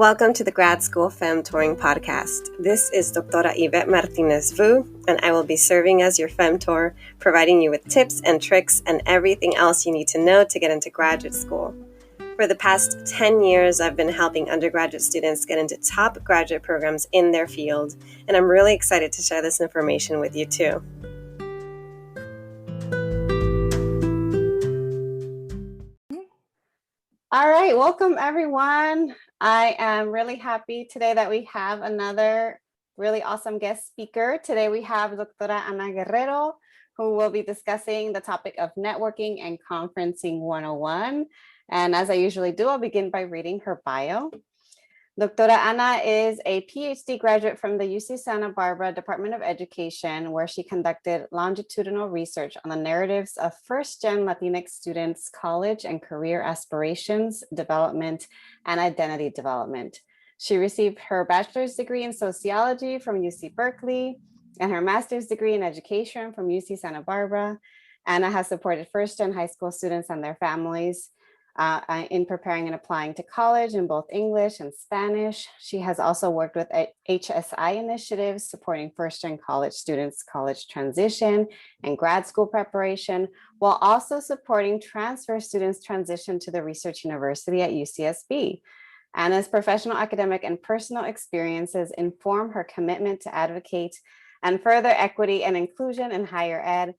Welcome to the Grad School Femme Touring Podcast. This is Doctora Yvette Martinez Vu, and I will be serving as your femtor, providing you with tips and tricks and everything else you need to know to get into graduate school. For the past 10 years, I've been helping undergraduate students get into top graduate programs in their field, and I'm really excited to share this information with you too. All right, welcome everyone. I am really happy today that we have another really awesome guest speaker. Today we have Doctora Ana Guerrero, who will be discussing the topic of networking and conferencing 101. And as I usually do, I'll begin by reading her bio. Doctora Ana is a PhD graduate from the UC Santa Barbara Department of Education, where she conducted longitudinal research on the narratives of first-gen Latinx students' college and career aspirations, development, and identity development. She received her bachelor's degree in sociology from UC Berkeley and her master's degree in education from UC Santa Barbara. Ana has supported first-gen high school students and their families in preparing and applying to college in both English and Spanish. She has also worked with HSI initiatives supporting first-gen college students' college transition and grad school preparation, while also supporting transfer students' transition to the research university at UCSB. Ana's professional, academic, and personal experiences inform her commitment to advocate and further equity and inclusion in higher ed,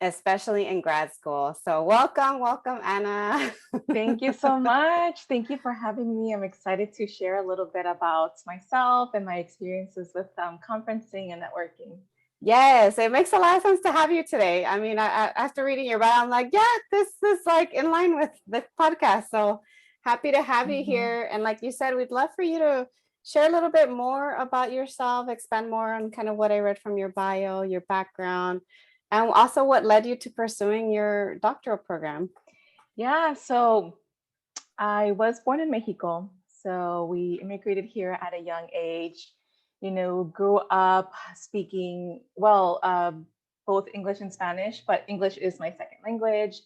especially in grad school. So welcome, Ana. Thank you so much. Thank you for having me. I'm excited to share a little bit about myself and my experiences with conferencing and networking. Yes, it makes a lot of sense to have you today. I mean, after reading your bio, I'm like, yeah, this is like in line with the podcast. So happy to have you here. And like you said, we'd love for you to share a little bit more about yourself, expand more on kind of what I read from your bio, your background, and also what led you to pursuing your doctoral program. Yeah, so I was born in Mexico. So we immigrated here at a young age, grew up speaking, both English and Spanish, but English is my second language.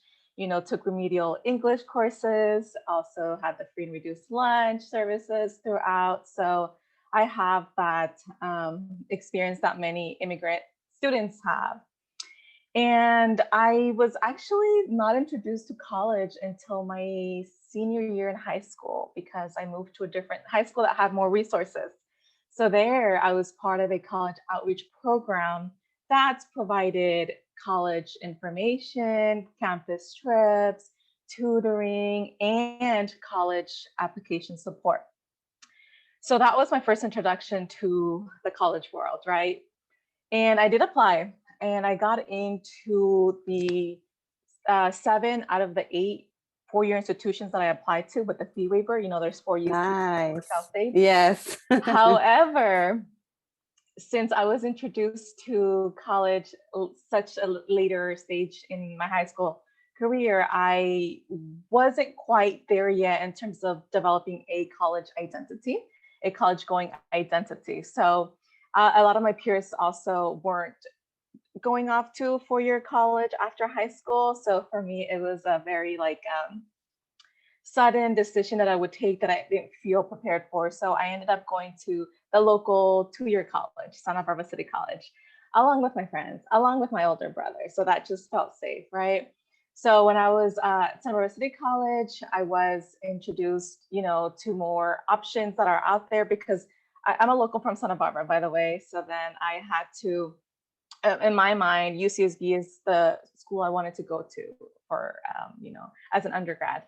Took remedial English courses, also had the free and reduced lunch services throughout. So I have that experience that many immigrant students have. And I was actually not introduced to college until my senior year in high school, because I moved to a different high school that had more resources. So there I was part of a college outreach program that's provided college information, campus trips, tutoring, and college application support. So that was my first introduction to the college world, right? And I did apply. And I got into the 7 out of the 8 four-year institutions that I applied to with the fee waiver. There's 4 UCs nice. South State. Yes. However, since I was introduced to college such a later stage in my high school career, I wasn't quite there yet in terms of developing a college identity, a college-going identity. So a lot of my peers also weren't going off to a 4-year college after high school. So for me, it was a very sudden decision that I would take that I didn't feel prepared for. So I ended up going to the local 2-year college, Santa Barbara City College, along with my friends, along with my older brother. So that just felt safe, right? So when I was at Santa Barbara City College, I was introduced, to more options that are out there, because I'm a local from Santa Barbara, by the way. So then I had to, in my mind, UCSB is the school I wanted to go to for, as an undergrad.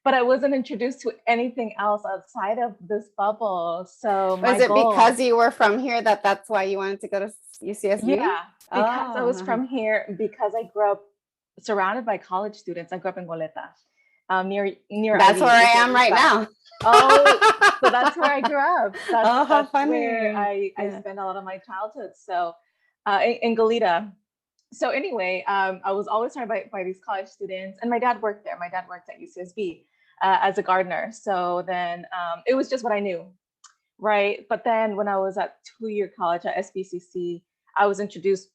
But I wasn't introduced to anything else outside of this bubble. So was it because you were from here that's why you wanted to go to UCSB? Yeah, because I was from here, because I grew up surrounded by college students. I grew up in Goleta, near. That's where I am right now. Oh, so that's where I grew up. How funny. Where I spent a lot of my childhood. So in Goleta. So anyway, I was always surrounded by these college students, and my dad worked there. My dad worked at UCSB as a gardener. So then it was just what I knew, right? But then when I was at 2-year college at SBCC, I was introduced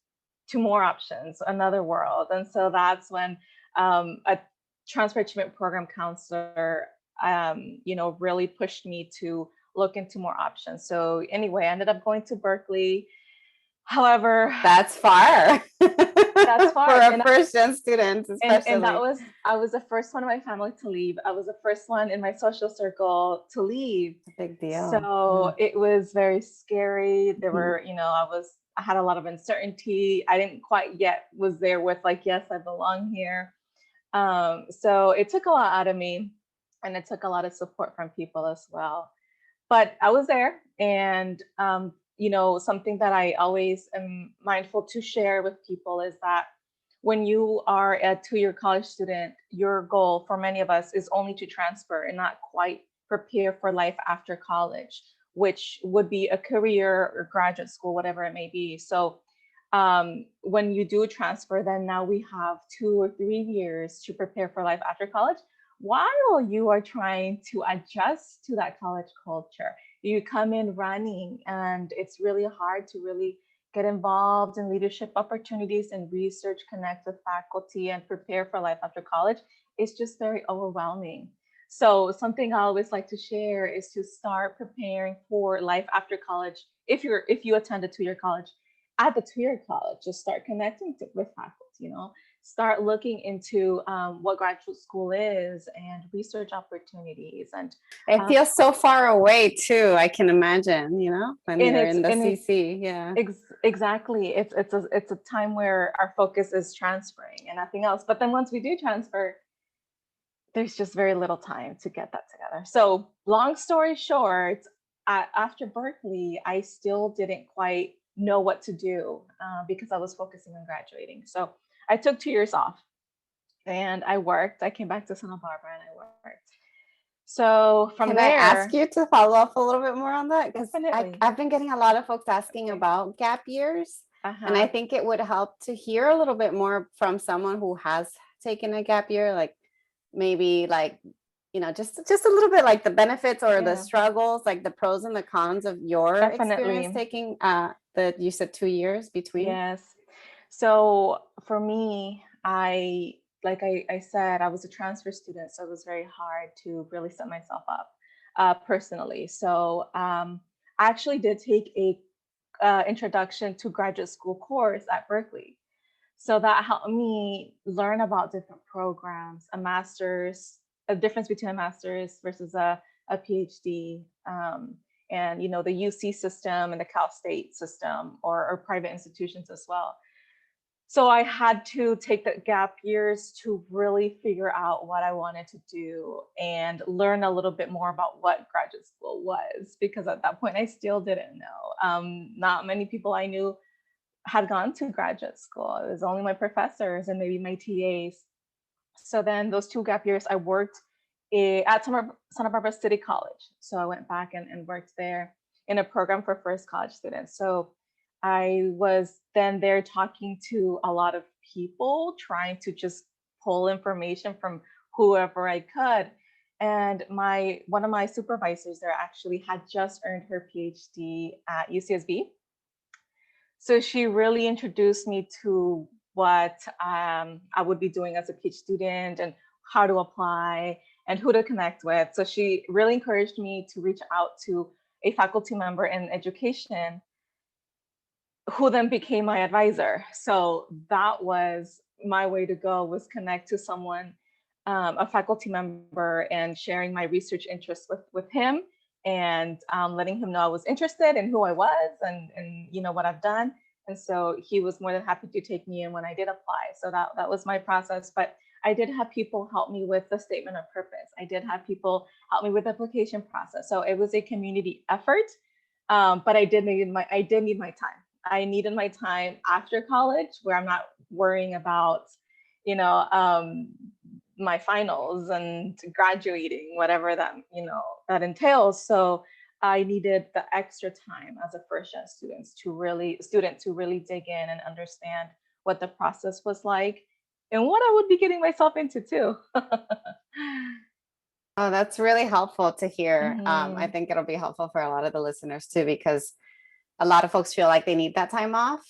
to more options, another world. And so that's when a transfer achievement program counselor, really pushed me to look into more options. So anyway, I ended up going to Berkeley. However, that's far. That's far. For a first-gen student, And especially. I was the first one in my family to leave. I was the first one in my social circle to leave. Big deal. So it was very scary. There were, I had a lot of uncertainty. I didn't quite yet was there with like, yes, I belong here. So it took a lot out of me, and it took a lot of support from people as well. But I was there, and something that I always am mindful to share with people is that when you are a 2-year college student, your goal for many of us is only to transfer and not quite prepare for life after college, which would be a career or graduate school, whatever it may be. So when you do transfer, then now we have 2 or 3 years to prepare for life after college, while you are trying to adjust to that college culture. You come in running, and it's really hard to really get involved in leadership opportunities and research, connect with faculty, and prepare for life after college. It's just very overwhelming. So something I always like to share is to start preparing for life after college. If you attend a 2-year college, at the 2-year college, just start connecting with faculty, start looking into what graduate school is and research opportunities. And it feels so far away too, I can imagine, when you're in the CC. Yeah, exactly. It's a time where our focus is transferring and nothing else. But then once we do transfer, there's just very little time to get that together. So long story short, after Berkeley, I still didn't quite know what to do because I was focusing on graduating. So I took 2 years off, and I worked. I came back to Santa Barbara, and I worked. So from there, can I ask you to follow up a little bit more on that? Because definitely. I've been getting a lot of folks asking about gap years, and I think it would help to hear a little bit more from someone who has taken a gap year, like maybe like just a little bit, like the benefits or the struggles, like the pros and the cons of your experience taking you said 2 years between. Yes. So for me, like I said, I was a transfer student, so it was very hard to really set myself up personally. So I actually did take a introduction to graduate school course at Berkeley. So that helped me learn about different programs, a master's, a difference between a master's versus a PhD, and the UC system and the Cal State system, or private institutions as well. So I had to take the gap years to really figure out what I wanted to do and learn a little bit more about what graduate school was, because at that point I still didn't know. Not many people I knew had gone to graduate school. It was only my professors and maybe my TAs. So then those 2 gap years, I worked at Santa Barbara City College. So I went back and worked there in a program for first college students. So I was then there talking to a lot of people, trying to just pull information from whoever I could. And one of my supervisors there actually had just earned her PhD at UCSB. So she really introduced me to what I would be doing as a PhD student and how to apply and who to connect with. So she really encouraged me to reach out to a faculty member in education, who then became my advisor. So that was my way to go, was connect to someone, a faculty member, and sharing my research interests with him, and letting him know I was interested in who I was and what I've done. And so he was more than happy to take me in when I did apply. So that was my process. But I did have people help me with the statement of purpose. I did have people help me with the application process. So it was a community effort, but I did need my time. I needed my time after college, where I'm not worrying about, my finals and graduating, whatever that entails. So I needed the extra time as a first-gen student to really dig in and understand what the process was like and what I would be getting myself into too. Oh, that's really helpful to hear. I think it'll be helpful for a lot of the listeners too, because a lot of folks feel like they need that time off,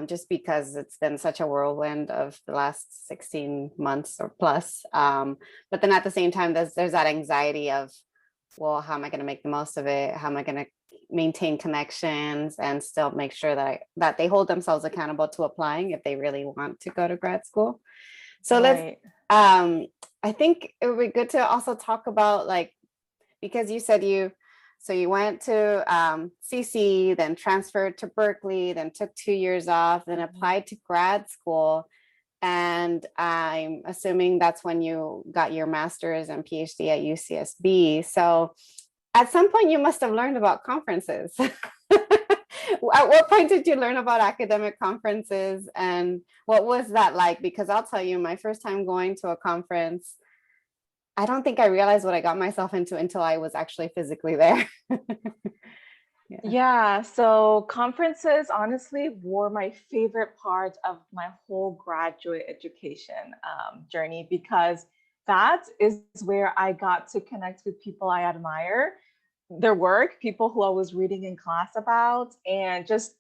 just because it's been such a whirlwind of the last 16 months or plus. But then at the same time, there's that anxiety of well, how am I going to make the most of it? How am I going to maintain connections and still make sure that they hold themselves accountable to applying if they really want to go to grad school? So Right. I think it would be good to also talk about, like, because you said you went to CC, then transferred to Berkeley, then took 2 years off, then applied to grad school. And I'm assuming that's when you got your master's and PhD at UCSB. So at some point you must have learned about conferences. At what point did you learn about academic conferences, and what was that like? Because I'll tell you, my first time going to a conference, I don't think I realized what I got myself into until I was actually physically there. Yeah. Yeah, so conferences honestly were my favorite part of my whole graduate education journey, because that is where I got to connect with people I admire, their work, people who I was reading in class about, and just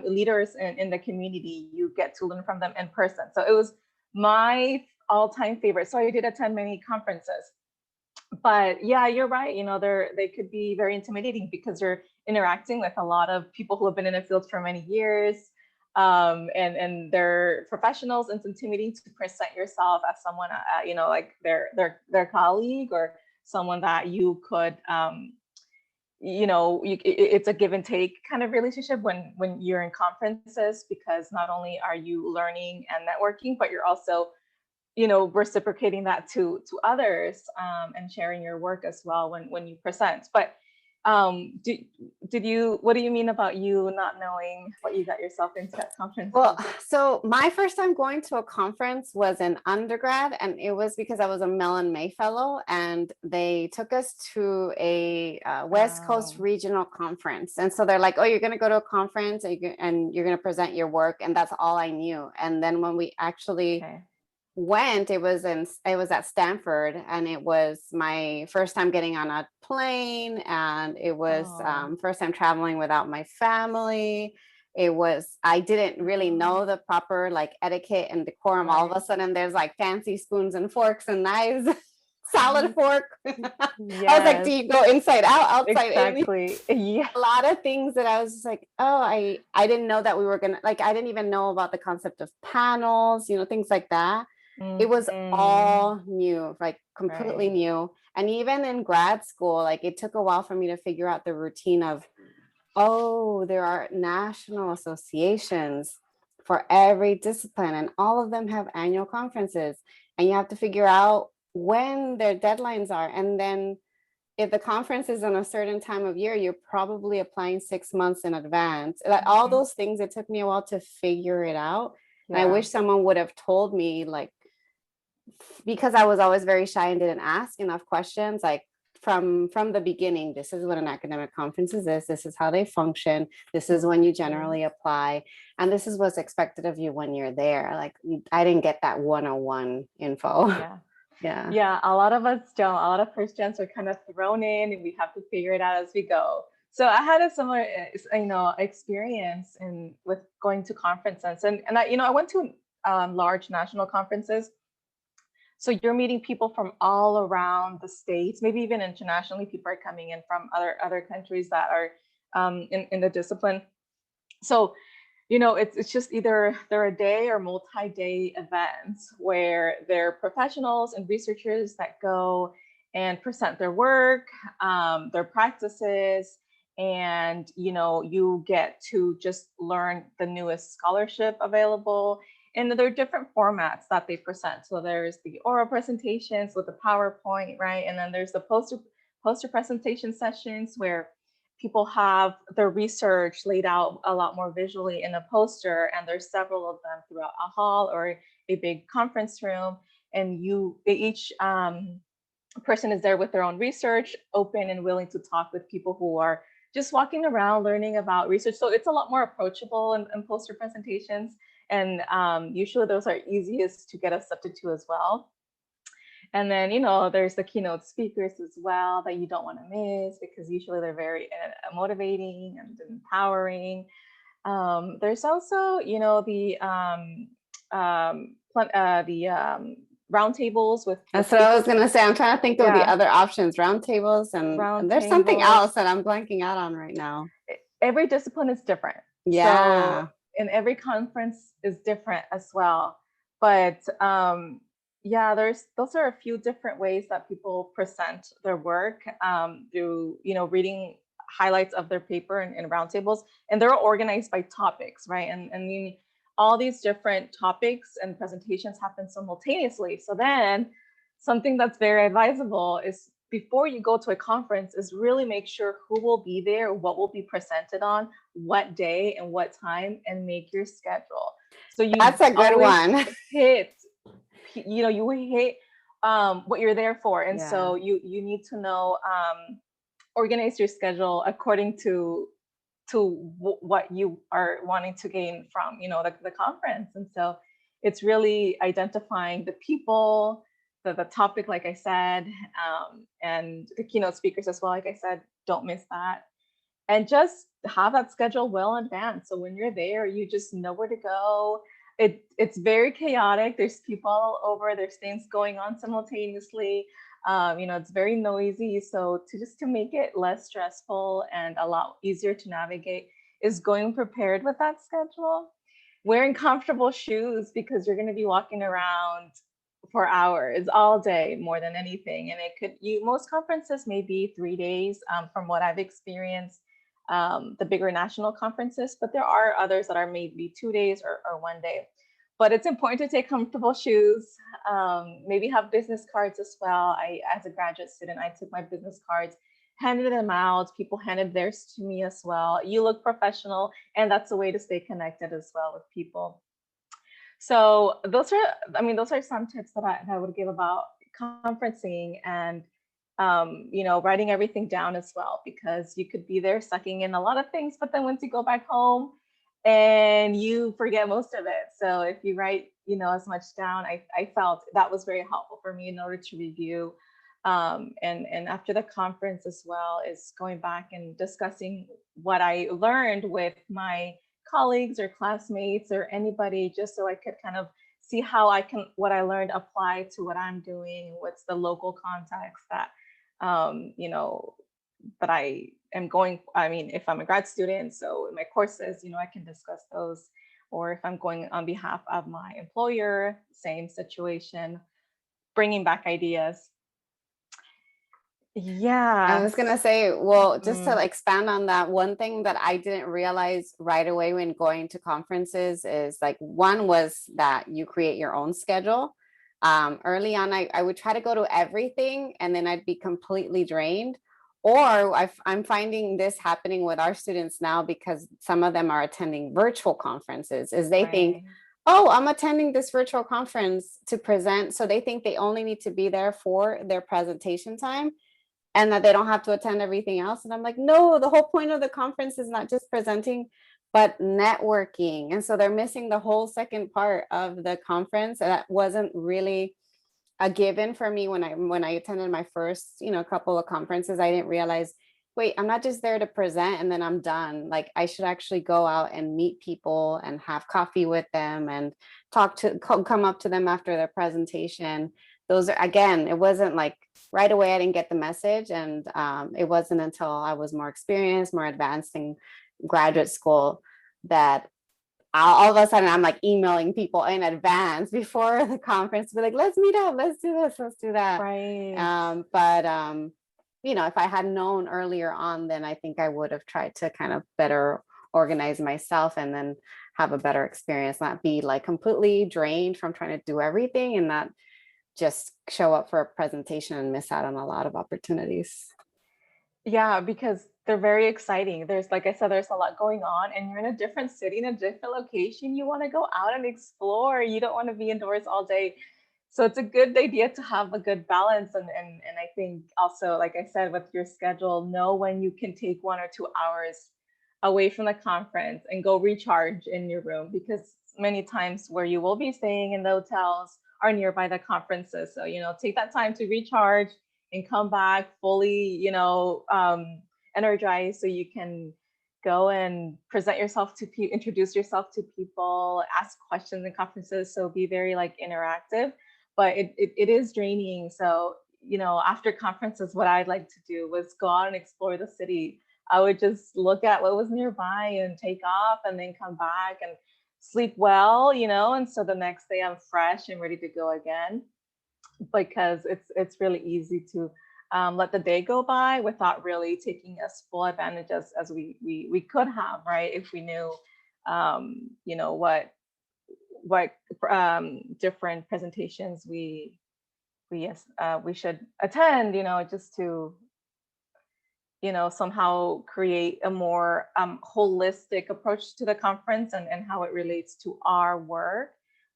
leaders in the community. You get to learn from them in person. So it was my all-time favorite. So I did attend many conferences. But yeah, you're right. They could be very intimidating because you're interacting with a lot of people who have been in the field for many years, and they're professionals. And it's intimidating to present yourself as someone, like their colleague, or someone that you could, it's a give and take kind of relationship when you're in conferences, because not only are you learning and networking, but you're also reciprocating that to others, and sharing your work as well when you present. But what do you mean about you not knowing what you got yourself into at conferences? Well, so my first time going to a conference was in undergrad, and it was because I was a Mellon May Fellow, and they took us to a West Coast Wow. regional conference. And so they're like, oh, you're going to go to a conference and you're going to present your work. And that's all I knew. And then when we actually Okay. went, it was at Stanford, and it was my first time getting on a plane, and it was Oh. first time traveling without my family. I didn't really know the proper like etiquette and decorum. All of Right. a sudden there's like fancy spoons and forks and knives, salad fork. I was like, do Yes, you go inside out, outside in? exactly. Yeah. A lot of things that I was just like, oh, I didn't know that we were gonna, like, I didn't even know about the concept of panels, things like that. It was Mhm. all new, like completely Right. new. And even in grad school, like it took a while for me to figure out the routine of, oh, there are national associations for every discipline, and all of them have annual conferences. And you have to figure out when their deadlines are. And then if the conference is on a certain time of year, you're probably applying 6 months in advance. Like all Mhm. those things, it took me a while to figure it out. And I Yeah. wish someone would have told me, like, because I was always very shy and didn't ask enough questions, like from the beginning, this is what an academic conference is, this is how they function, this is when you Mhm. generally apply, and this is what's expected of you when you're there. Like I didn't get that 101 info. Yeah. Yeah. Yeah, a lot of us don't. A lot of first gens are kind of thrown in, and we have to figure it out as we go. So I had a similar, experience in with going to conferences, and I went to large national conferences. So you're meeting people from all around the states, maybe even internationally. People are coming in from other countries that are in the discipline. So it's just either they're a day or multi-day events where they're professionals and researchers that go and present their work, their practices, and you get to just learn the newest scholarship available. And there are different formats that they present. So there's the oral presentations with the PowerPoint, right? And then there's the poster presentation sessions where people have their research laid out a lot more visually in a poster, and there's several of them throughout a hall or a big conference room. And each person is there with their own research, open and willing to talk with people who are just walking around learning about research. So it's a lot more approachable in poster presentations. And usually those are easiest to get accepted to as well. And then, there's the keynote speakers as well that you don't want to miss, because usually they're very motivating and empowering. There's also, the roundtables with That's what I was speakers. gonna say. I'm trying to think of the Yeah, other options, roundtables, and there's something roundtables. else that I'm blanking out on right now. Every discipline is different. So, Yeah. and every conference is different as well. But yeah, those are a few different ways that people present their work through, reading highlights of their paper in roundtables, and they're organized by topics, right? And all these different topics and presentations happen simultaneously. So then something that's very advisable is before you go to a conference is really make sure who will be there, what will be presented on, what day and what time, and make your schedule. So you That's a good always one. hit, you hit what you're there for. And Yeah. so you need to know, organize your schedule according to what you are wanting to gain from, the conference. And so it's really identifying the people, the topic, like I said, and the keynote speakers as well. Like I said, don't miss that. And just have that schedule well in advance. So when you're there, you just know where to go. It's very chaotic. There's people all over. There's things going on simultaneously. It's very noisy. So to make it less stressful and a lot easier to navigate is going prepared with that schedule. Wearing comfortable shoes because you're going to be walking around for hours all day more than anything. And most conferences may be 3 days from what I've experienced, the bigger national conferences, but there are others that are maybe 2 days or 1 day. But it's important to take comfortable shoes, maybe have business cards as well. As a graduate student, I took my business cards, handed them out. People handed theirs to me as well. You look professional, and that's a way to stay connected as well with people. So those are some tips that I would give about conferencing and writing everything down as well, because you could be there sucking in a lot of things, but then once you go back home and you forget most of it. So if you write, as much down, I felt that was very helpful for me in order to review. And after the conference as well is going back and discussing what I learned with my colleagues or classmates or anybody, just so I could kind of see how what I learned apply to what I'm doing, what's the local context that that I am going. I mean, if I'm a grad student, so in my courses, I can discuss those. Or if I'm going on behalf of my employer, same situation, bringing back ideas. I Yeah. was gonna say, well, just to Mm, expand on that, one thing that I didn't realize right away when going to conferences is like one was that you create your own schedule. Early on, I would try to go to everything and then I'd be completely drained. Or I'm finding this happening with our students now because some of them are attending virtual conferences, is they think, right. oh, I'm attending this virtual conference to present. So they think they only need to be there for their presentation time and that they don't have to attend everything else. And I'm like, no, the whole point of the conference is not just presenting, but networking. And so they're missing the whole second part of the conference. And that wasn't really a given for me when I attended my first, couple of conferences. I didn't realize, wait, I'm not just there to present and then I'm done. Like I should actually go out and meet people and have coffee with them and come up to them after their presentation. Those are, again, it wasn't like right away I didn't get the message, and it wasn't until I was more experienced, more advanced in graduate school that all of a sudden I'm like emailing people in advance before the conference to be like, let's meet up, let's do this, let's do that. Right. But if I had known earlier on, then I think I would have tried to kind of better organize myself and then have a better experience, not be like completely drained from trying to do everything and not just show up for a presentation and miss out on a lot of opportunities. Yeah, because they're very exciting. Like I said, there's a lot going on, and you're in a different city, in a different location. You want to go out and explore. You don't want to be indoors all day. So it's a good idea to have a good balance. And I think also, like I said, with your schedule, know when you can take 1 or 2 hours away from the conference and go recharge in your room, because many times where you will be staying in the hotels are nearby the conferences. So, take that time to recharge and come back fully, energized, so you can go and present yourself to introduce yourself to people, ask questions in conferences. So be very like interactive. but it is draining. So, after conferences, what I'd like to do was go out and explore the city. I would just look at what was nearby and take off and then come back and sleep well, and so the next day I'm fresh and ready to go again, because it's really easy to let the day go by without really taking as full advantage as we could have, right? If we knew, what different presentations we should attend, just to somehow create a more holistic approach to the conference, and how it relates to our work,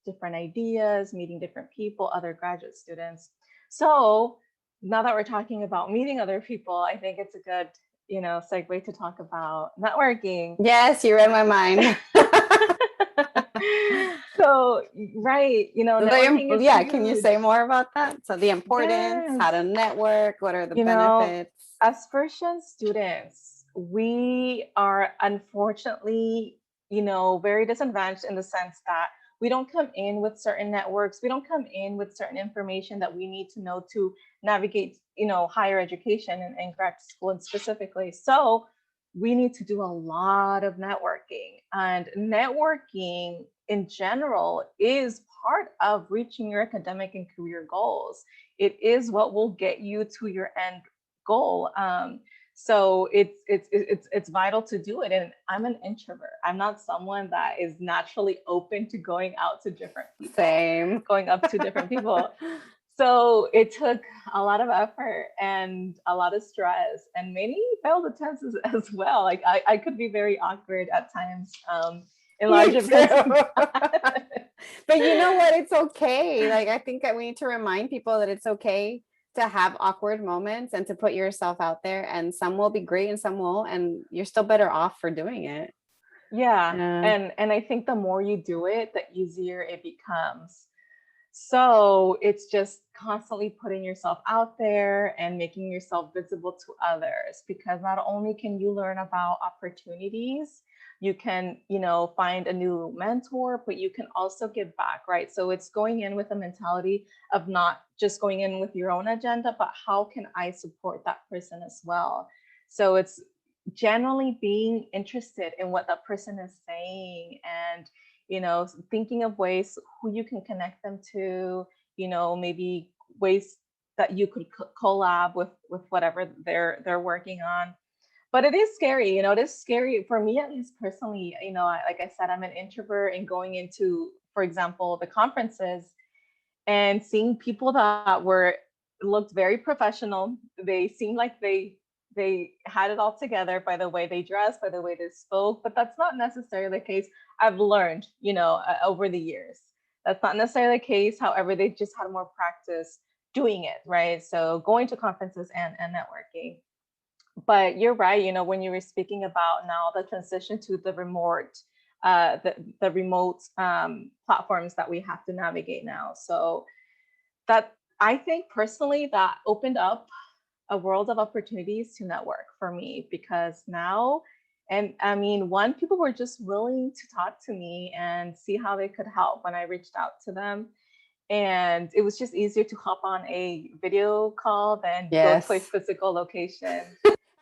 different ideas, meeting different people, other graduate students. So now that we're talking about meeting other people, I think it's a good, segue to talk about networking. Yes, you read my mind. So, right, networking is yeah, can you huge. say more about that? So the importance, Yes. how to network, what are the benefits? As first-gen students, we are unfortunately, very disadvantaged in the sense that we don't come in with certain networks. We don't come in with certain information that we need to know to navigate, higher education and grad school and specifically. So we need to do a lot of networking, and networking in general is part of reaching your academic and career goals. It is what will get you to your end goal. So it's vital to do it. And I'm an introvert. I'm not someone that is naturally open to going out to different people. Same. Going up to different people. So it took a lot of effort and a lot of stress and many failed attempts as well. Like I could be very awkward at times in large events. But you know what? It's okay. Like, I think that we need to remind people that it's okay to have awkward moments and to put yourself out there, and some will be great and some won't, and you're still better off for doing it. Yeah. And I think the more you do it, the easier it becomes. So it's just constantly putting yourself out there and making yourself visible to others, because not only can you learn about opportunities, you can, find a new mentor, but you can also give back, right? So it's going in with a mentality of not just going in with your own agenda, but how can I support that person as well? So it's generally being interested in what that person is saying, and thinking of ways who you can connect them to, maybe ways that you could collab with whatever they're working on. But it is scary, it is scary for me, at least personally. Like I said, I'm an introvert, and going into, for example, the conferences and seeing people that looked very professional. They seemed like they had it all together by the way they dressed, by the way they spoke, but that's not necessarily the case. I've learned, over the years, that's not necessarily the case. However, they just had more practice doing it, right? So going to conferences and networking. But you're right, when you were speaking about now the transition to the remote, the remote platforms that we have to navigate now. So that, I think personally, that opened up a world of opportunities to network for me, because now, and I mean, people were just willing to talk to me and see how they could help when I reached out to them. And it was just easier to hop on a video call than go to a physical location.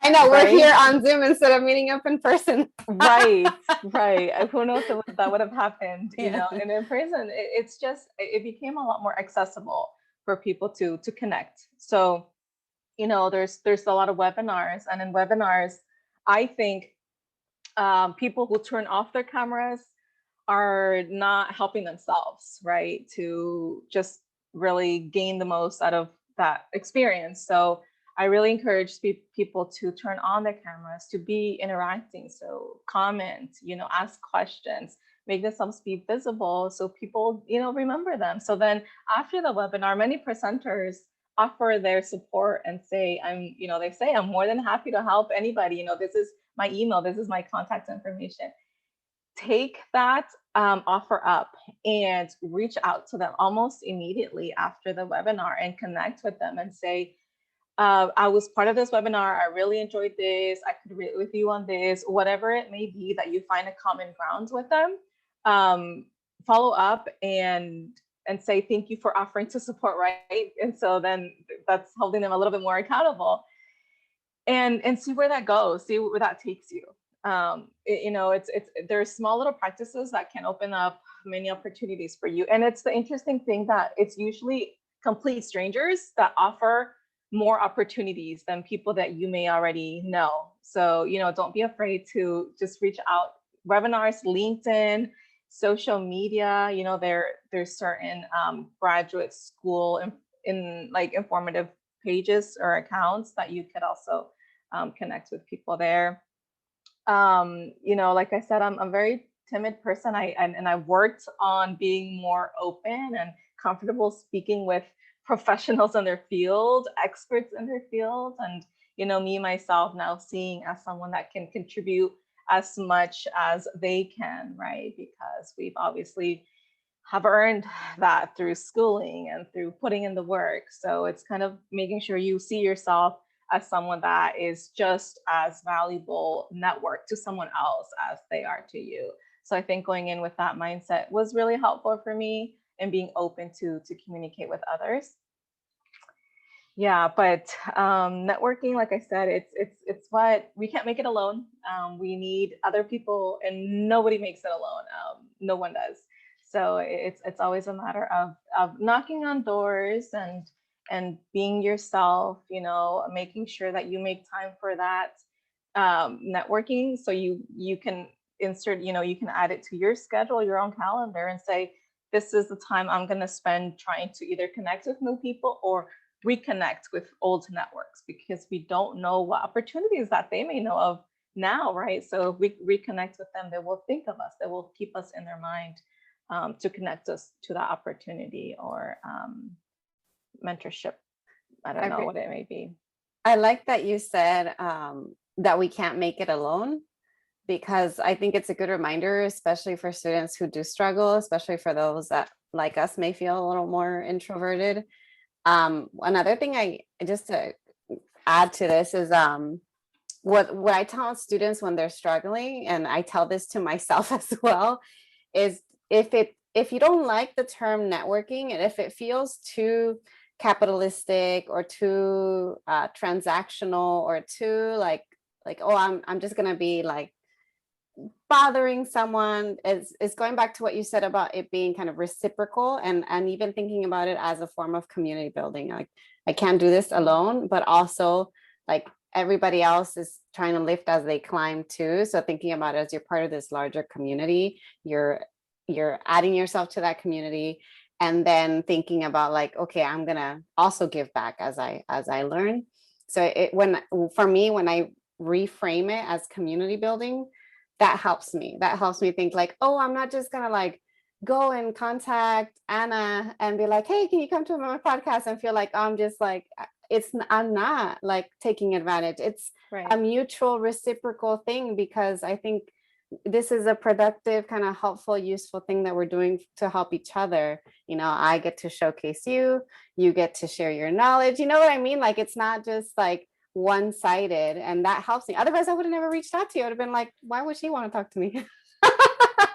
I know, right? We're here on Zoom instead of meeting up in person. Right. Who knows if that would have happened, and in person, it became a lot more accessible for people to connect. So, there's a lot of webinars, and in webinars, I think people who turn off their cameras are not helping themselves, right? To just really gain the most out of that experience. So I really encourage people to turn on their cameras, to be interacting. So comment, ask questions, make themselves be visible so people, remember them. So then after the webinar, many presenters offer their support and say, I'm more than happy to help anybody. This is my email, this is my contact information. Take that offer up and reach out to them almost immediately after the webinar and connect with them and say, I was part of this webinar. I really enjoyed this. I could relate with you on this, whatever it may be that you find a common ground with them. Follow up and and say thank you for offering to support, right? And so then that's holding them a little bit more accountable, and see where that goes, see where that takes you. It's there's small little practices that can open up many opportunities for you. And it's the interesting thing that it's usually complete strangers that offer more opportunities than people that you may already know. So, don't be afraid to just reach out. Webinars, LinkedIn, social media, there's certain graduate school in like informative pages or accounts that you could also connect with people there. Like I said, I'm a very timid person. I worked on being more open and comfortable speaking with professionals in their field, experts in their field, and me myself now seeing as someone that can contribute as much as they can, right? Because we've obviously have earned that through schooling and through putting in the work. So it's kind of making sure you see yourself as someone that is just as valuable network to someone else as they are to you. So I think going in with that mindset was really helpful for me, and being open to communicate with others. Yeah, but networking, like I said, it's what we can't make it alone. We need other people, and nobody makes it alone. No one does. So it's always a matter of knocking on doors and being yourself. Making sure that you make time for that networking, so you can insert. You can add it to your schedule, your own calendar, and say, this is the time I'm going to spend trying to either connect with new people or reconnect with old networks, because we don't know what opportunities that they may know of now, right? So if we reconnect with them, they will think of us, they will keep us in their mind, to connect us to that opportunity or mentorship. I don't know what it may be. I like that you said that we can't make it alone, because I think it's a good reminder, especially for students who do struggle, especially for those that, like us, may feel a little more introverted. Another thing just to add to this is what I tell students when they're struggling, and I tell this to myself as well, is if you don't like the term networking, and if it feels too capitalistic or too transactional or too like oh, I'm just gonna be like bothering someone, is going back to what you said about it being kind of reciprocal, and even thinking about it as a form of community building. Like, I can't do this alone, but also like everybody else is trying to lift as they climb too. So thinking about it as you're part of this larger community, you're adding yourself to that community, and then thinking about like, okay, I'm gonna also give back as I learn. So for me, when I reframe it as community building, that helps me think like, oh, I'm not just gonna like go and contact Anna and be like, hey, can you come to my podcast, and feel like I'm just like, I'm not like taking advantage. It's right. A mutual reciprocal thing, because I think this is a productive, kind of helpful, useful thing that we're doing to help each other. I get to showcase you get to share your knowledge. You know what I mean? Like, it's not just like one-sided, and that helps me. Otherwise I would have never reached out to you. I would have been like, why would she want to talk to me?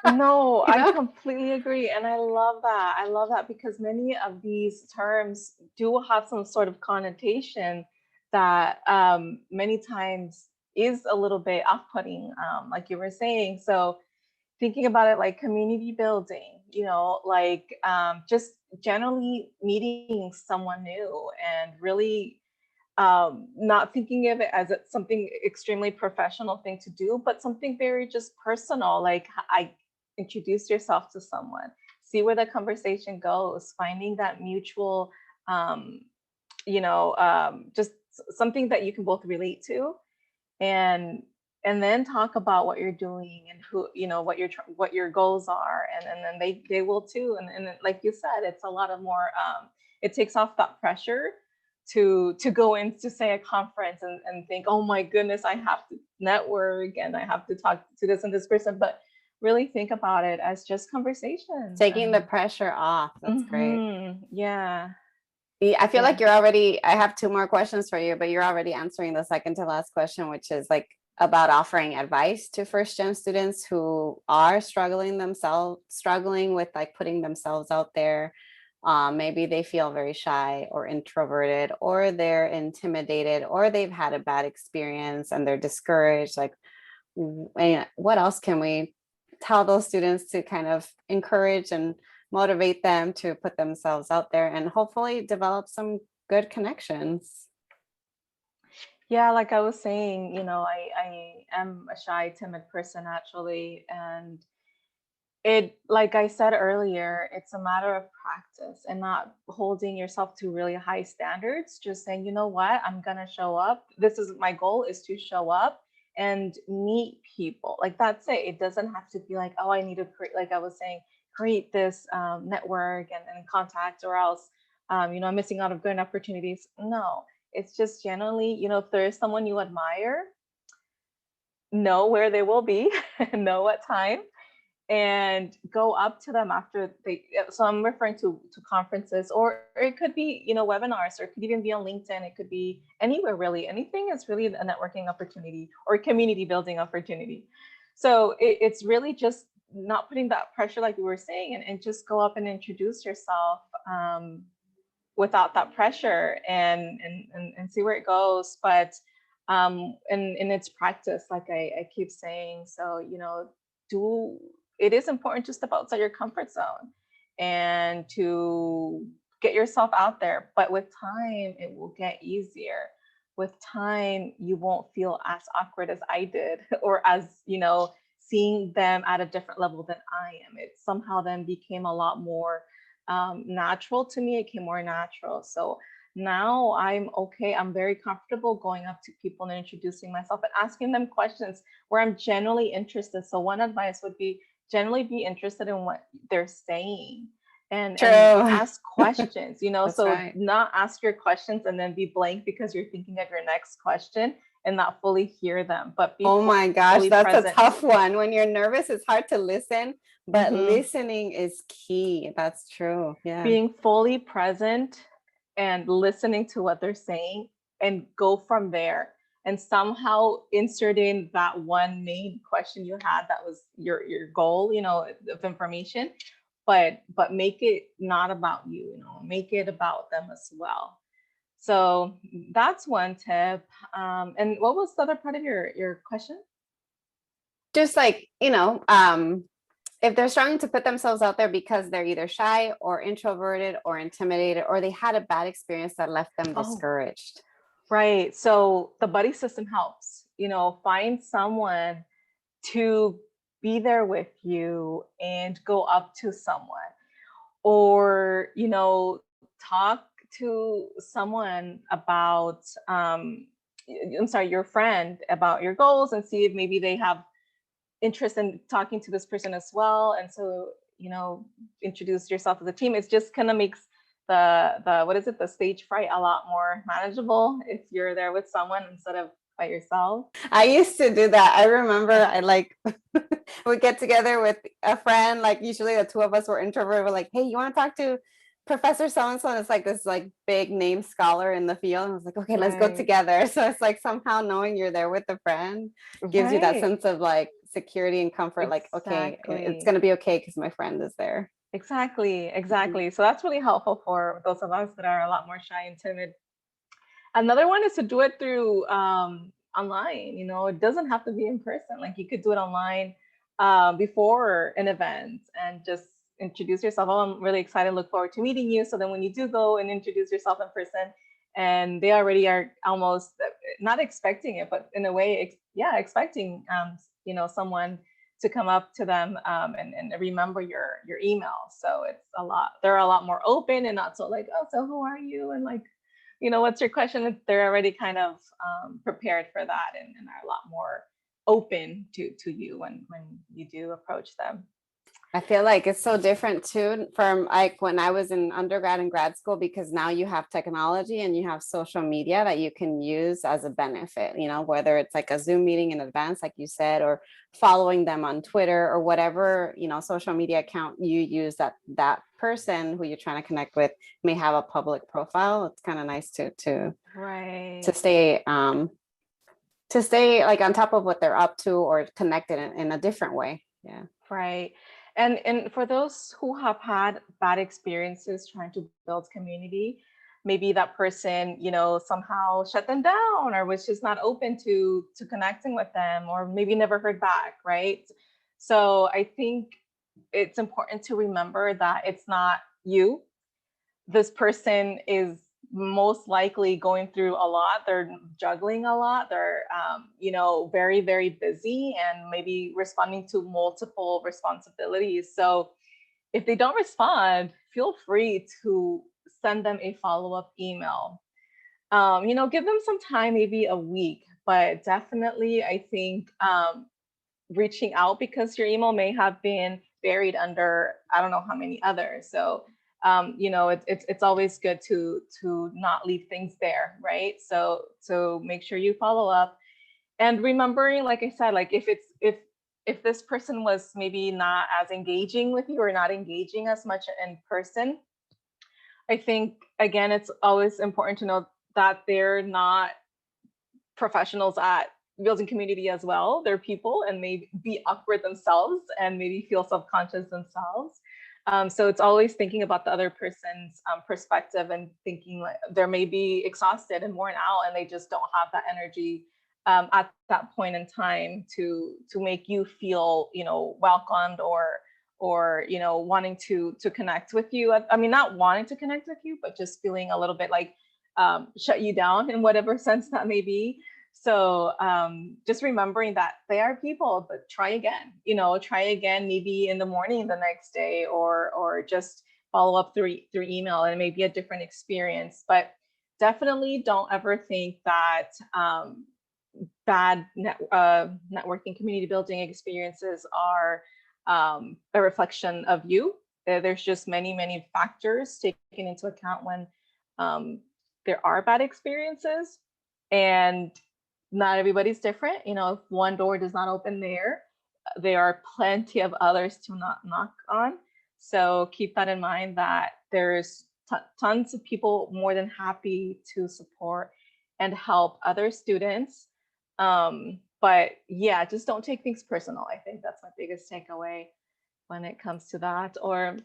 No, I completely agree. And I love that because many of these terms do have some sort of connotation that many times is a little bit off-putting, like you were saying. So thinking about it like community building, like just generally meeting someone new, and really not thinking of it as something extremely professional thing to do, but something very just personal. Like, I introduce yourself to someone, see where the conversation goes, finding that mutual, just something that you can both relate to, and then talk about what you're doing and who, what your goals are, and then they will too. And like you said, it's a lot of more, it takes off that pressure to go into, say, a conference and think, oh my goodness, I have to network and I have to talk to this and this person, but really think about it as just conversations. Taking the pressure off. That's great. Yeah. I feel like I have two more questions for you, but you're already answering the second to last question, which is like about offering advice to first-gen students who are struggling with like putting themselves out there. Maybe they feel very shy or introverted, or they're intimidated, or they've had a bad experience and they're discouraged. Like, and what else can we tell those students to kind of encourage and motivate them to put themselves out there and hopefully develop some good connections? Yeah, like I was saying, I am a shy, timid person actually. And like I said earlier, it's a matter of practice and not holding yourself to really high standards. Just saying, you know what, I'm gonna show up. This is my goal, is to show up and meet people. Like that's it. It doesn't have to be like, oh, I need to create, like I was saying, create this network and contact, or else, I'm missing out of good opportunities. No, it's just generally, if there is someone you admire, know where they will be, know what time, and go up to them after so I'm referring to conferences, or it could be, webinars, or it could even be on LinkedIn. It could be anywhere, really. Anything is really a networking opportunity or community building opportunity. So it's really just not putting that pressure, like we were saying, and just go up and introduce yourself without that pressure, and see where it goes. But and it's practice, like I keep saying. So it is important to step outside your comfort zone and to get yourself out there. But with time, it will get easier. With time, you won't feel as awkward as I did, or as, seeing them at a different level than I am. It somehow then became a lot more natural to me. It came more natural. So now I'm okay. I'm very comfortable going up to people and introducing myself and asking them questions where I'm generally interested. So one advice would be, generally be interested in what they're saying, and True. ask questions, so right. not ask your questions and then be blank because you're thinking of your next question and not fully hear them, but be Oh my gosh, that's present. a tough one. When you're nervous, it's hard to listen, but listening is key. That's true. Yeah. Being fully present and listening to what they're saying, and go from there, and somehow insert in that one main question you had that was your goal, of information, but make it not about you, make it about them as well. So that's one tip. And what was the other part of your question? Just like, if they're struggling to put themselves out there because they're either shy or introverted or intimidated, or they had a bad experience that left them discouraged. Right. So the buddy system helps, find someone to be there with you and go up to someone, or, talk to someone about, your friend, about your goals, and see if maybe they have interest in talking to this person as well. And so, introduce yourself as a team. It just kind of makes the what is it, the stage fright a lot more manageable if you're there with someone instead of by yourself. I used to do that. I remember I would get together with a friend, like usually the two of us were introverted. We're like, hey, you want to talk to Professor so-and-so? And it's like this like big name scholar in the field. And I was like, okay, let's go together. So it's like somehow knowing you're there with a friend gives you that sense of like security and comfort. Like, okay, it's going to be okay because my friend is there. Exactly. So that's really helpful for those of us that are a lot more shy and timid. Another one is to do it through online. It doesn't have to be in person. Like you could do it online before an event and just introduce yourself. Oh, I'm really excited, look forward to meeting you. So then when you do go and introduce yourself in person, and they already are almost not expecting it, but in a way, expecting someone to come up to them and remember your email. So they're a lot more open and not so like, oh, so who are you? And like, what's your question? They're already kind of prepared for that, and are a lot more open to you when you do approach them. I feel like it's so different too from like when I was in undergrad and grad school, because now you have technology and you have social media that you can use as a benefit, whether it's like a Zoom meeting in advance, like you said, or following them on Twitter or whatever, social media account you use, that person who you're trying to connect with may have a public profile. It's kind of nice to stay like on top of what they're up to or connected in a different way. Yeah. Right. And for those who have had bad experiences trying to build community, maybe that person, somehow shut them down or was just not open to connecting with them, or maybe never heard back, right? So I think it's important to remember that it's not you. This person is most likely going through a lot. They're juggling a lot. They're, very, very busy and maybe responding to multiple responsibilities. So if they don't respond, feel free to send them a follow-up email. Give them some time, maybe a week, but definitely I think reaching out, because your email may have been buried under I don't know how many others. So it's always good to not leave things there, right? So make sure you follow up, and remembering, like I said, like if this person was maybe not as engaging with you or not engaging as much in person, I think again it's always important to know that they're not professionals at building community as well. They're people and may be awkward themselves and maybe feel self-conscious themselves. So it's always thinking about the other person's perspective and thinking like they may be exhausted and worn out and they just don't have that energy at that point in time to make you feel, welcomed or wanting to connect with you. I mean, not wanting to connect with you, but just feeling a little bit like shut you down in whatever sense that may be. So just remembering that they are people, but try again, try again, maybe in the morning the next day, or just follow up through email, and maybe a different experience. But definitely don't ever think that bad networking community building experiences are a reflection of you. There's just many factors taken into account when there are bad experiences, and not everybody's different. If one door does not open there are plenty of others to not knock on. So keep that in mind, that there's tons of people more than happy to support and help other students. But yeah, just don't take things personal. I think that's my biggest takeaway when it comes to that. Or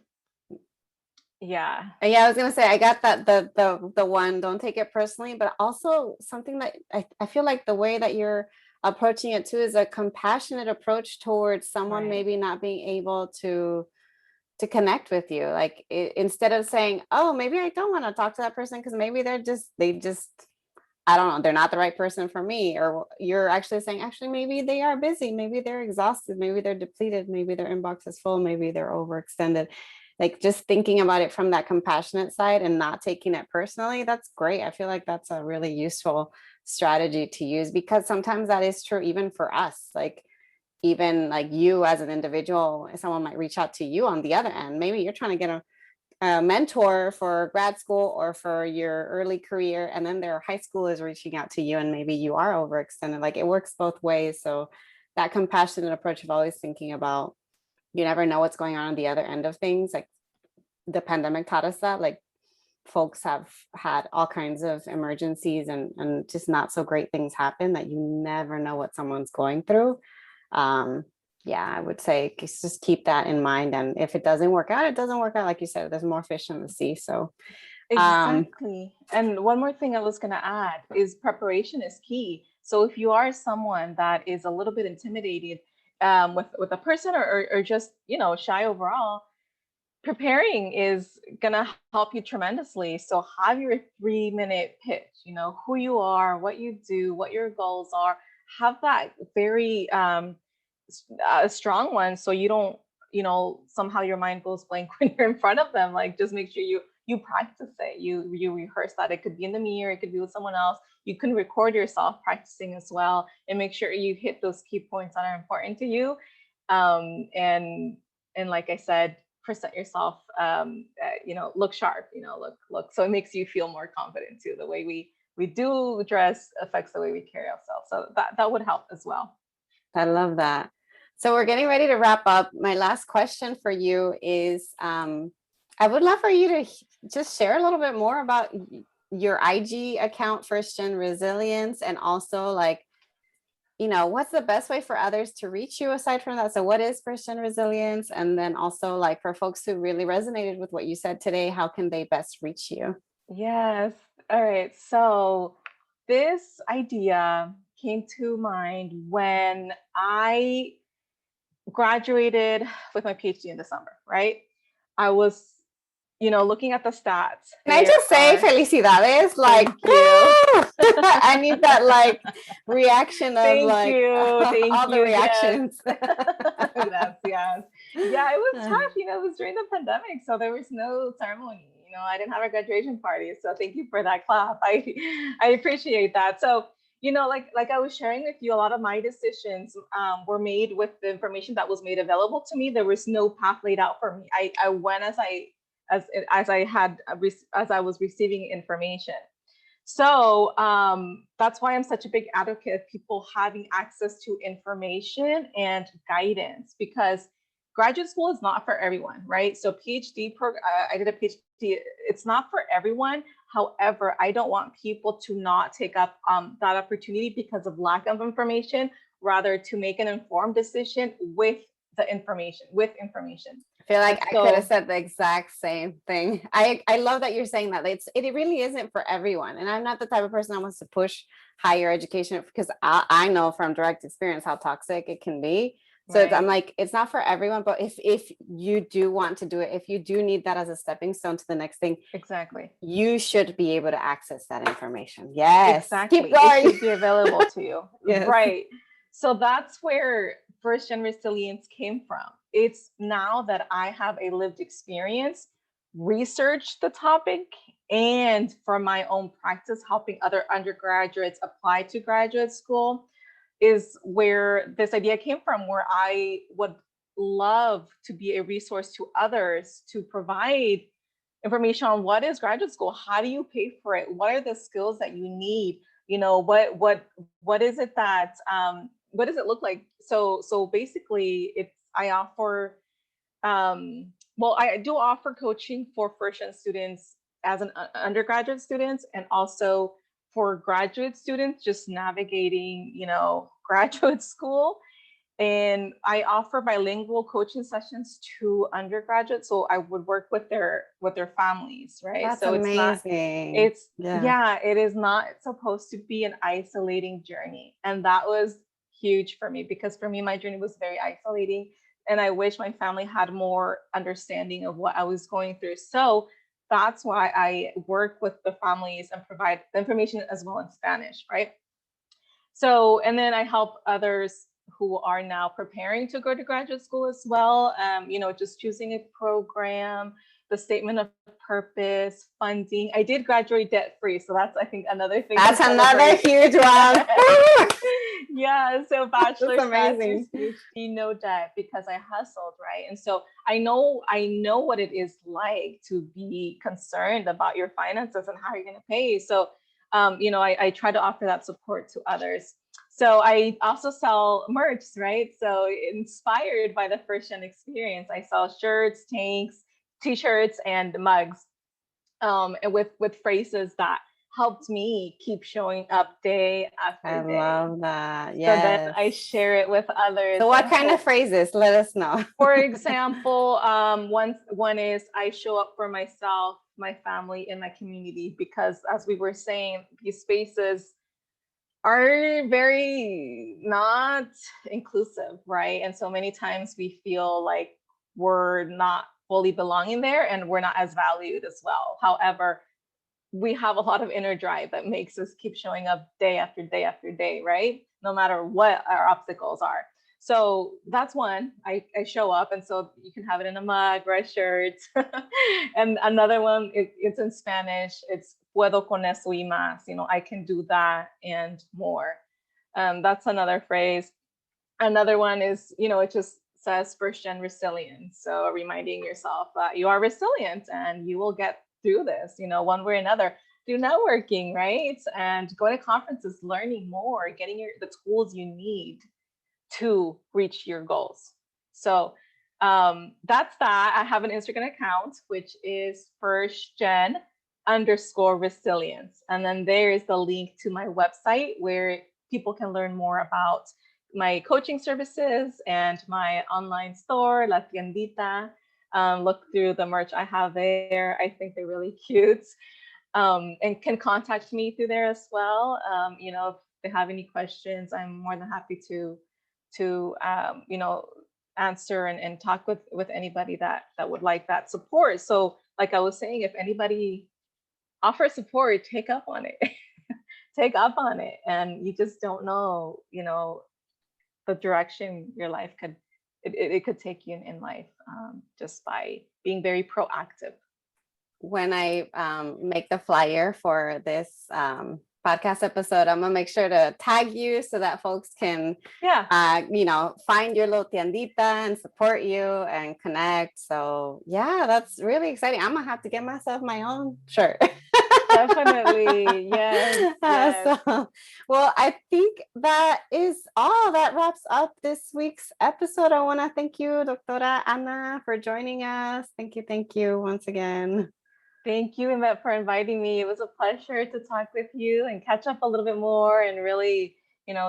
yeah. I was gonna say, I got that, the one, don't take it personally, but also something that I feel like the way that you're approaching it too is a compassionate approach towards someone Right. maybe not being able to connect with you. Like instead of saying, oh, maybe I don't want to talk to that person because maybe they just I don't know, they're not the right person for me. Or you're actually saying, actually, maybe they are busy, maybe they're exhausted, maybe they're depleted, maybe their inbox is full, maybe they're overextended. Like just thinking about it from that compassionate side and not taking it personally, that's great. I feel like that's a really useful strategy to use, because sometimes that is true even for us. Like even like you as an individual, someone might reach out to you on the other end. Maybe you're trying to get a mentor for grad school or for your early career, and then their high school is reaching out to you and maybe you are overextended. Like it works both ways. So that compassionate approach of always thinking about, you never know what's going on the other end of things. Like the pandemic taught us that, like folks have had all kinds of emergencies and just not so great things happen, that you never know what someone's going through. Yeah, I would say just keep that in mind. And if it doesn't work out, it doesn't work out. Like you said, there's more fish in the sea. So Exactly. And one more thing I was going to add is preparation is key. So if you are someone that is a little bit intimidated with a person, or just, shy overall, preparing is going to help you tremendously. So have your 3-minute pitch, who you are, what you do, what your goals are. Have that very a strong one, so you don't, somehow your mind goes blank when you're in front of them. Like just make sure you practice it, you rehearse that. It could be in the mirror, it could be with someone else. You can record yourself practicing as well, and make sure you hit those key points that are important to you. And like I said, present yourself, look sharp, look so it makes you feel more confident too. The way we do dress affects the way we carry ourselves, so that would help as well. I love that. So we're getting ready to wrap up. My last question for you is, I would love for you to just share a little bit more about your IG account, First Gen Resilience, and also like what's the best way for others to reach you aside from that? So what is first gen resilience? And then also like for folks who really resonated with what you said today, how can they best reach you? Yes. All right. So this idea came to mind when I graduated with my PhD in December, right? I was, looking at the stats. Can I There just say are, felicidades? Like, thank you. I need that like reaction of Thank like you. Thank all the you. Yes. reactions. Yes, yes. Yeah, it was tough. It was during the pandemic. So there was no ceremony. I didn't have a graduation party. So thank you for that clap. I appreciate that. So, like I was sharing with you, a lot of my decisions were made with the information that was made available to me. There was no path laid out for me. I went as I was receiving information. So that's why I'm such a big advocate of people having access to information and guidance, because graduate school is not for everyone, right? So I did a PhD. It's not for everyone. However, I don't want people to not take up that opportunity because of lack of information, rather to make an informed decision with information. I feel like And I could have so, said the exact same thing. I love that you're saying that it really isn't for everyone. And I'm not the type of person that wants to push higher education because I know from direct experience how toxic it can be. So I'm right. like, it's not for everyone, but if you do want to do it, if you do need that as a stepping stone to the next thing, Exactly. you should be able to access that information. Yes. Keep Exactly. It going. should be available to you. Yes. Right. So that's where first gen resilience came from. It's now that I have a lived experience, research the topic, and for my own practice, helping other undergraduates apply to graduate school, is where this idea came from, where I would love to be a resource to others to provide information on what is graduate school, how do you pay for it, what are the skills that you need, what is it that what does it look like. So basically it's I offer well, I do offer coaching for first gen students as an undergraduate students, and also for graduate students just navigating graduate school. And I offer bilingual coaching sessions to undergraduates. So I would work with their families, right? That's So amazing. Yeah. it is not supposed to be an isolating journey. And that was huge for me, because for me, my journey was very isolating. And I wish my family had more understanding of what I was going through. So that's why I work with the families and provide the information as well in Spanish, right? So, and then I help others who are now preparing to go to graduate school as well. Just choosing a program, the statement of purpose, funding. I did graduate debt free, so that's, I think, another thing. That's another huge one. Yeah, so bachelor's, master's, amazing. PhD, no debt, because I hustled, right? And so I know what it is like to be concerned about your finances and how you're going to pay. So I try to offer that support to others. So I also sell merch, right? So inspired by the first gen experience, I sell shirts, tanks, t-shirts, and mugs, and with phrases that helped me keep showing up day after I day. love that. So then Yes. I share it with others. So what kind of phrases? Let us know. For example, one is I show up for myself, my family, and my community, because as we were saying, these spaces are very not inclusive, right? And so many times we feel like we're not fully belonging there and we're not as valued as well. However, we have a lot of inner drive that makes us keep showing up day after day after day, right? No matter what our obstacles are. So that's one. I show up, and so you can have it in a mug or a shirt. And another one, it's in Spanish. It's puedo con eso y más. I can do that and more. That's another phrase. Another one is, it just says first gen resilience. So reminding yourself that you are resilient and you will get through this, one way or another. Do networking, right? And going to conferences, learning more, getting the tools you need to reach your goals. So that's that. I have an Instagram account, which is firstgen_resilience. And then there is the link to my website where people can learn more about my coaching services and my online store, La Tiendita. Look through the merch I have there. I think they're really cute. And can contact me through there as well. If they have any questions, I'm more than happy to answer and talk with anybody that would like that support. So like I was saying, if anybody offers support, take up on it. Take up on it. And you just don't know, the direction your life it could take you in life, just by being very proactive. When I make the flyer for this podcast episode, I'm gonna make sure to tag you so that folks can, find your little tiendita and support you and connect. So yeah, that's really exciting. I'm gonna have to get myself my own shirt. Definitely, yes. Well, I think that is all. That wraps up this week's episode. I want to thank you, Doctora Ana, for joining us. Thank you once again. Thank you, Yvette, for inviting me. It was a pleasure to talk with you and catch up a little bit more and really,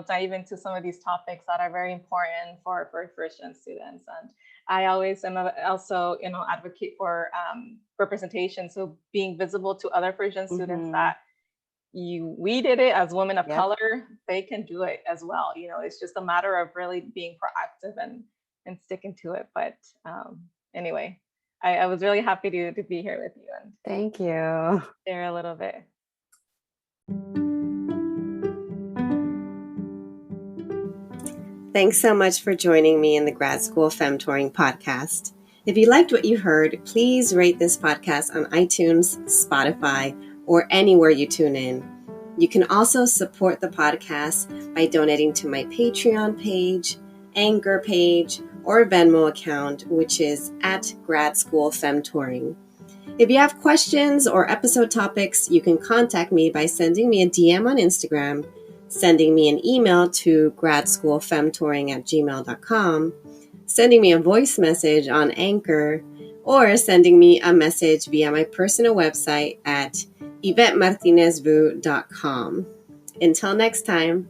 dive into some of these topics that are very important for first-gen students. And I always am also, advocate for representation. So being visible to other first-gen students that we did it as women of color, they can do it as well. It's just a matter of really being proactive and sticking to it. But anyway, I was really happy to be here with you and thank you. Share a little bit. Thanks so much for joining me in the Grad School Femtoring podcast. If you liked what you heard, please rate this podcast on iTunes, Spotify, or anywhere you tune in. You can also support the podcast by donating to my Patreon page, Anchor page, or Venmo account, which is at Grad School Femtoring. If you have questions or episode topics, you can contact me by sending me a DM on Instagram, sending me an email to gradschoolfemtoring@gmail.com, sending me a voice message on Anchor, or sending me a message via my personal website at YvetteMartinezvu.com. Until next time.